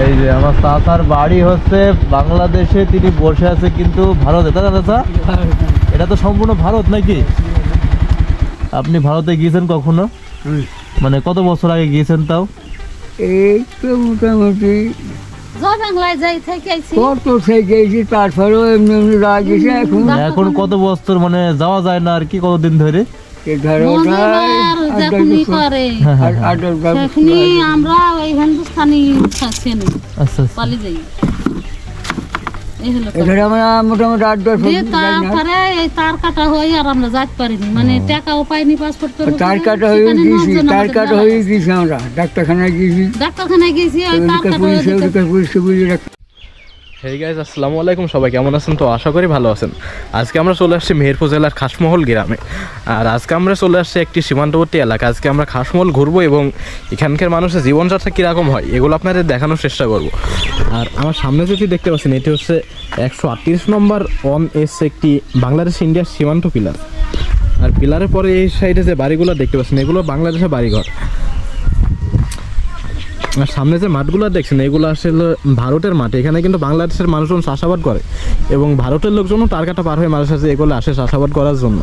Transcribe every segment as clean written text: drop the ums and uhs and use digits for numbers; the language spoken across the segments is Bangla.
এই যে আমার চাচার বাড়ি হচ্ছে বাংলাদেশে, তিনি বসে আছে কিন্তু ভারতে, তাই না চাচা? এটা তো সম্পূর্ণ ভারত নাকি? আপনি ভারতে গিয়েছেন কখনো? মানে কত বছর আগে গিয়েছেন তাও? এই তো মোটামুটি কত থেকে তারপরেও এমনি এমনি রাগেছে এখন এখন কত বছর মানে যাওয়া যায় না আর কি, কতদিন ধরে? আমরা ওই হিন্দুস্তানি আচ্ছা এখানে আমরা মোটামুটি 8-10 বছর তারপরে এই তার কাটা হয়ে আর আমরা যাইতে পারিনি, মানে টাকাও পাইনি, পাসপোর্ট তার কাটা হয়ে গেছি আমরা ডাক্তারখানায় গেছি ওই তার কাটা হয়ে হেই গাইজ, আসসালামু আলাইকুম। সবাই কেমন আছেন? তো আশা করি ভালো আছেন। আজকে আমরা চলে আসছি মেহেরপুর জেলার খাসমহল গ্রামে। আর আজকে আমরা চলে আসছি একটি সীমান্তবর্তী এলাকা। আজকে আমরা খাসমহল ঘুরবো এবং এখানকার মানুষের জীবনযাত্রা কীরকম হয় এগুলো আপনাদের দেখানোর চেষ্টা করব। আর আমার সামনে যেটি দেখতে পাচ্ছেন এটি হচ্ছে 138 নম্বর ONS একটি বাংলাদেশ ইন্ডিয়ার সীমান্ত পিলার। আর পিলারের পরে এই সাইডে যে বাড়িগুলো দেখতে পাচ্ছেন এগুলো বাংলাদেশের বাড়িঘর। আর সামনে যে মাঠগুলো দেখছেন এগুলো আসলে ভারতের মাঠ। এখানে কিন্তু বাংলাদেশের মানুষজন চাষাবাদ করে এবং ভারতের লোকজনও তার কাটা পার হয়ে মানুষের কাছে এগুলো আসে চাষাবাদ করার জন্য।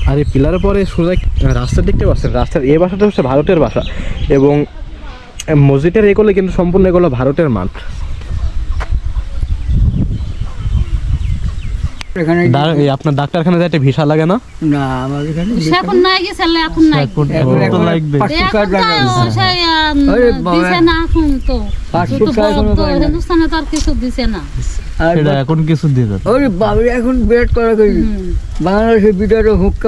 আর এই পিলারের পরে সোজা রাস্তা দেখতে পাচ্ছেন, রাস্তার এই বাসাটা হচ্ছে ভারতের বাসা এবং মসজিদের এগুলো কিন্তু সম্পূর্ণ এগুলো ভারতের মাঠ। আপনার ডাক্তারখানা যাইতে ভিসা লাগে না? না আমার এখানে এখন নাই গেছে, এখন নাই তো লাগবে। দিছে না এখন তো হিন্দুস্তানে তার কিছু দিছে না, সেটা এখন কিছু দিয়ে দেন। ওরে বাবা এখন বিরাট করা করি বাংলাদেশের বিরাট হুক্কা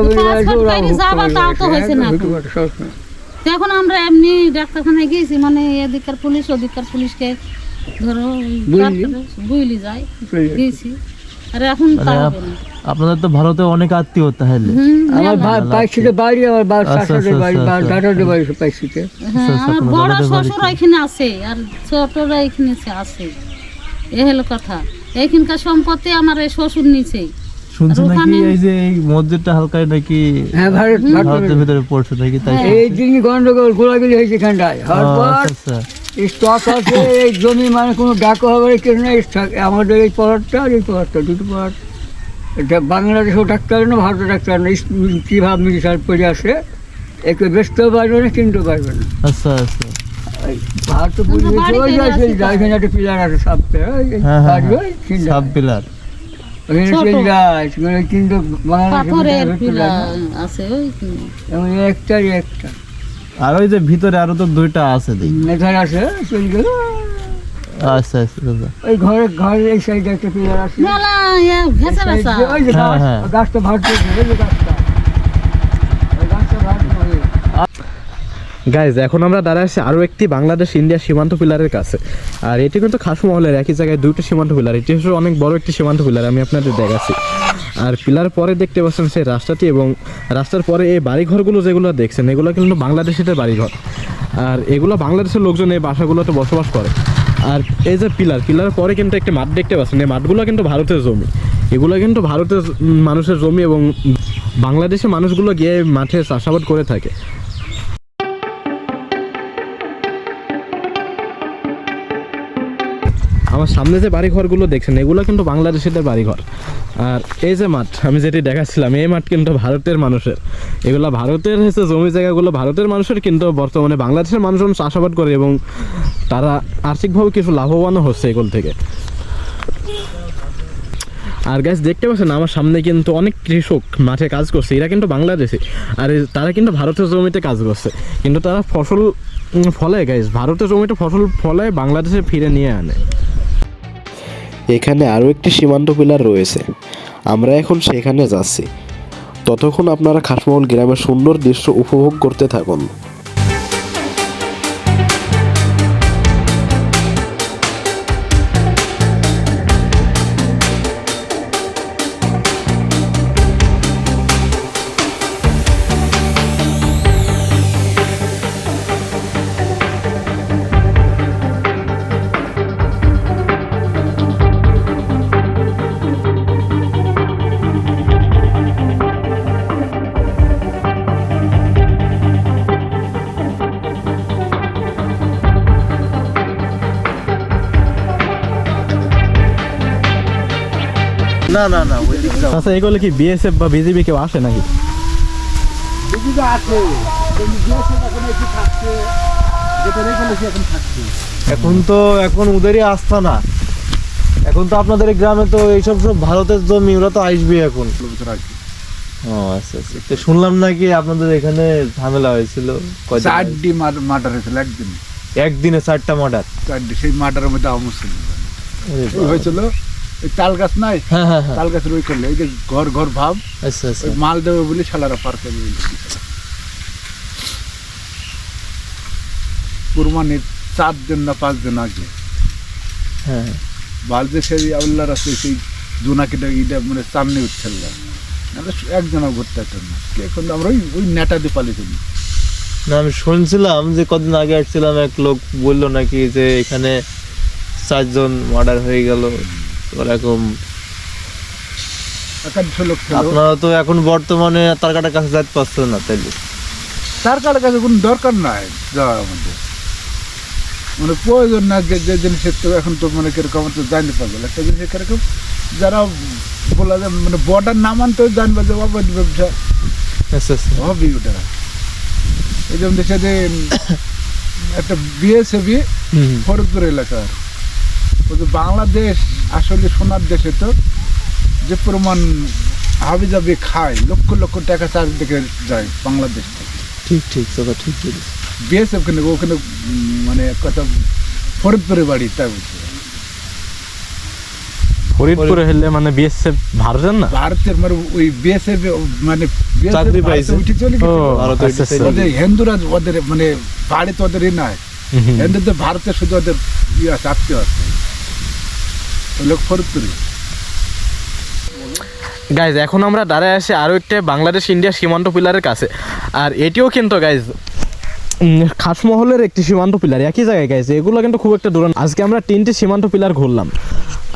এখন আমরা এমনি ডাক্তারখানায় গেছি, মানে এদিকার পুলিশ ওদিকার পুলিশকে ধরো বুঝলি যায় গেছি। আরে এখন আপনাদের তো ভারতে অনেক আত্মীয় তাহলে? আমার পাইছিতে বাড়ি, আমার শাশুড়ির বাড়ি, দাদাদের বাড়ি পাইছিতে। আমার বড় শ্বশুর এখানে আছে আর ছোটরা এখানে আছে। এ হলো কথা। এইখানকার সম্পত্তি আমার এই শ্বশুর নিচে। শুনছি নাকি এই যে এই মসজিদটা হালকায় নাকি ভারতের ভিতরে পড়ছে নাকি? তাই এই দিন গন্ডগোল গোলাগুলি হয়েছে এখানটায়। স্টক আছে এই জমি, মানে কোনো ডাকা হবে কেউ না। আমাদের এই পড়ারটা আর এই পড়ারটা দুটো পড়ার, এটা বাংলাদেশেও ডাক্তার না ভারতের ডাক্তার না, কীভাবে মিডিসাল পড়ে আসে একে বেচতেও পারবে না কিনতেও পারবে না। আচ্ছা আচ্ছা। ভারত এখানে একটা পিলার আছে সাব পিলার, কিন্তু একটাই একটা। আর ওই যে ভিতরে আরো তো দুইটা আছে এখানে আছে চলে গেল। আচ্ছা আচ্ছা। ওই ঘরের এই সাইডে একটা পিলার আছে, গাছটা ভারত গাইজ এখন আমরা দাঁড়ায় আছি আরও একটি বাংলাদেশ ইন্ডিয়া সীমান্ত পিলারের কাছে। আর এটি কিন্তু খাসমহলের একই জায়গায় দুটো সীমান্ত পিলার। এটি হচ্ছে অনেক বড় একটি সীমান্ত পিলার, আমি আপনাদের দেখাচ্ছি। আর পিলার পরে দেখতে পাচ্ছেন সেই রাস্তাটি এবং রাস্তার পরে এই বাড়িঘরগুলো যেগুলো দেখছেন এগুলো কিন্তু বাংলাদেশিদের বাড়িঘর। আর এগুলো বাংলাদেশের লোকজন এই বাসাগুলোতে বসবাস করে। আর এই যে পিলার পরে কিন্তু একটি মাঠ দেখতে পাচ্ছেন, এই মাঠগুলো কিন্তু ভারতের জমি। এগুলো কিন্তু ভারতের মানুষের জমি এবং বাংলাদেশের মানুষগুলো গিয়ে মাঠে চাষাবাদ করে থাকে। আমার সামনে যে বাড়িঘরগুলো দেখছেন এগুলো কিন্তু বাংলাদেশিদের বাড়িঘর। আর এই যে মাঠ আমি যেটি দেখাচ্ছিলাম এই মাঠ কিন্তু ভারতের মানুষের। এগুলো ভারতের হচ্ছে জমি জায়গাগুলো ভারতের মানুষের, কিন্তু বর্তমানে বাংলাদেশের মানুষজন চাষাবাদ করে এবং তারা আর্থিকভাবে কিছু লাভবানও হচ্ছে এগুলো থেকে। আর গাছ দেখতে পাচ্ছেন আমার সামনে কিন্তু অনেক কৃষক মাঠে কাজ করছে, এরা কিন্তু বাংলাদেশি। আর তারা কিন্তু ভারতের জমিতে কাজ করছে, কিন্তু তারা ফসল ফলায় গাছ ভারতের জমিতে ফসল ফলায় বাংলাদেশে ফিরে নিয়ে আনে। এখানে আরও একটি সীমান্ত পিলার রয়েছে, আমরা এখন সেখানে যাচ্ছি। ততক্ষণ আপনারা খাসমহল গ্রামের সুন্দর দৃশ্য উপভোগ করতে থাকুন। না না না ওই দিকে যাও। আচ্ছা এগুলো কি বিএসএফ বা বিজিবি কেউ আসে নাকি? দিদিটা আছে কিন্তু বিএসএফ এখন একটু থাকছে, যেটা রেখে এখন থাকছে। এখন ওদেরই আস্থা না, এখন তো আপনাদের এই গ্রামে তো এইসব সব ভারতের জমি, ওরা তো আসবে এখন। ও আচ্ছা আচ্ছা, তো শুনলাম নাকি আপনাদের এখানে ঝামেলা হয়েছিল, চারটি মার্ডার হয়েছিল একদিনে 4টা মার্ডার। সেই মার্ডারের মধ্যে আওয়ামী ছিল হয়েছিল। ওই তাল গাছ নাই, হ্যাঁ হ্যাঁ হ্যাঁ, তাল গাছের ওই করলে ওই যে ঘর ঘর ভাব আচ্ছা আচ্ছা। ওই মাল দেবে বলে শালারা পার করে কুরবানির 4 দিন না 5 দিন আগে হ্যাঁ বালদে সেই আল্লাহর আছে সেই জোনাকিটা ইটা মানে সামনে উঠছিল না, একজনও ঘুরতে পারতেন না। এখন আমরা ওই নেটা দিয়ে পালিয়ে না, আমি শুনছিলাম যে কদিন আগে আসছিলাম, এক লোক বললো নাকি যে এখানে 4 জন মার্ডার হয়ে গেল ওরকম। 100 লোক ছিল। আপনারা তো এখন বর্তমানে তার কাটার কাছে যাইতে পারছেন না, তাইলে তার কাছে কোনো দরকার নাই যাওয়ার আমাদের, মানে প্রয়োজন না। যে জিনিসের তো এখন তো মানে কিরকম তো জানতে পারবে একটা জিনিস কিরকম, যারা বলা যায় মানে বর্ডার না মানতে জানবে যে অবৈধ ব্যবসা আচ্ছা আচ্ছা। হবি ওটা। এই যেমন দেশে যে একটা বিএসএফি ফরিদপুর এলাকার, ওই যে বাংলাদেশ আসলে সোনার দেশে তো যে পরিমাণ হাবি জাবি খায়, লক্ষ লক্ষ টাকা চারিদিকে যায় বাংলাদেশ থেকে। ঠিক ঠিক কথা ঠিক ঠিক। বিএসএফ কিন্তু ওখানে মানে কথা ফরিদপুরে বাড়ি, তাই বলছে। ফরিদপুরে হলে মানে বিএসএফ ভারতের না? ভারতের মানে ওই বিএসএফ মানে চাকরি পাইছে। উঠে চলে ও গেছে। ভারতে আচ্ছা, আচ্ছা। ওদের হিন্দুরা ওদের মানে বাড়ি তো ওদের নাই, হিন্দুদের ভারতের শুধু ওদের ইয়ে আছে, আত্মীয় আছে, ওই লোক ফরিদপুরে। গাইজ এখন আমরা দাঁড়ায় আছি আরও একটা বাংলাদেশ ইন্ডিয়া সীমান্ত পিলারের কাছে, আর এটিও কিন্তু গাইজ খাসমহলের একটি সীমান্ত পিলার, একই জায়গায় গাইজ। এগুলো কিন্তু খুব একটা দূর। আজকে আমরা 3টি সীমান্ত পিলার ঘুরলাম,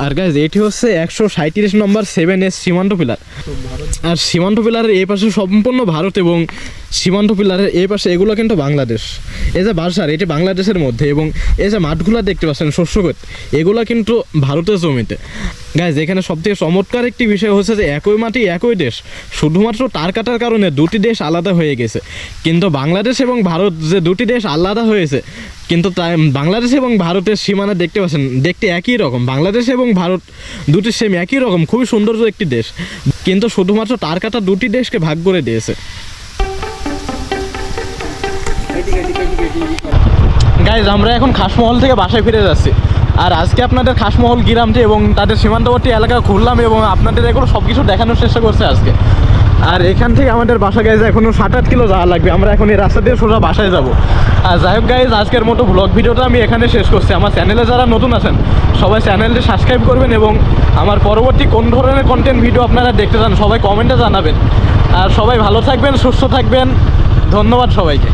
আর গাইজ এটি হচ্ছে 137 নম্বর 7S সীমান্ত পিলার। আর সীমান্ত পিলারের এই পাশে সম্পূর্ণ ভারত এবং সীমান্ত পিলারের এই পাশে এগুলো কিন্তু বাংলাদেশ। এই যে বাসার এটি বাংলাদেশের মধ্যে, এবং এই যে মাঠগুলো দেখতে পাচ্ছেন শস্যক্ষেত, এগুলো কিন্তু ভারতের জমিতে। গাইজ এখানে সবথেকে চমৎকার একটি বিষয় হচ্ছে যে একই মাটি একই দেশ, শুধুমাত্র তার কাটার কারণে দুটি দেশ আলাদা হয়ে গেছে। কিন্তু বাংলাদেশ এবং ভারত যে দুটি দেশ আলাদা হয়েছে, কিন্তু তাই বাংলাদেশ এবং ভারতের সীমানা দেখতে পাচ্ছেন দেখতে একই রকম। বাংলাদেশ এবং ভারত দুটি সেম একই রকম, খুবই সৌন্দর্য একটি দেশ, কিন্তু শুধুমাত্র তার কাটা দুটি দেশকে ভাগ করে দিয়েছে। গাইজ আমরা এখন খাসমহল থেকে বাসায় ফিরে যাচ্ছি, আর আজকে আপনাদের খাসমহল গ্রামটি এবং তাদের সীমান্তবর্তী এলাকা ঘুরলাম এবং আপনাদের এগুলো সব কিছু দেখানোর চেষ্টা করছে আজকে। আর এখান থেকে আমাদের বাসা গাইজ এখনও 7-8 কিলো যাওয়া লাগবে। আমরা এখন এই রাস্তা দিয়ে সোজা বাসায় যাব। আর যাই হোক গাইজ, আজকের মতো ব্লগ ভিডিওটা আমি এখানে শেষ করছি। আমার চ্যানেলে যারা নতুন আছেন সবাই চ্যানেলটি সাবস্ক্রাইব করবেন, এবং আমার পরবর্তী কোন ধরনের কন্টেন্ট ভিডিও আপনারা দেখতে চান সবাই কমেন্টে জানাবেন। আর সবাই ভালো থাকবেন, সুস্থ থাকবেন। ধন্যবাদ সবাইকে।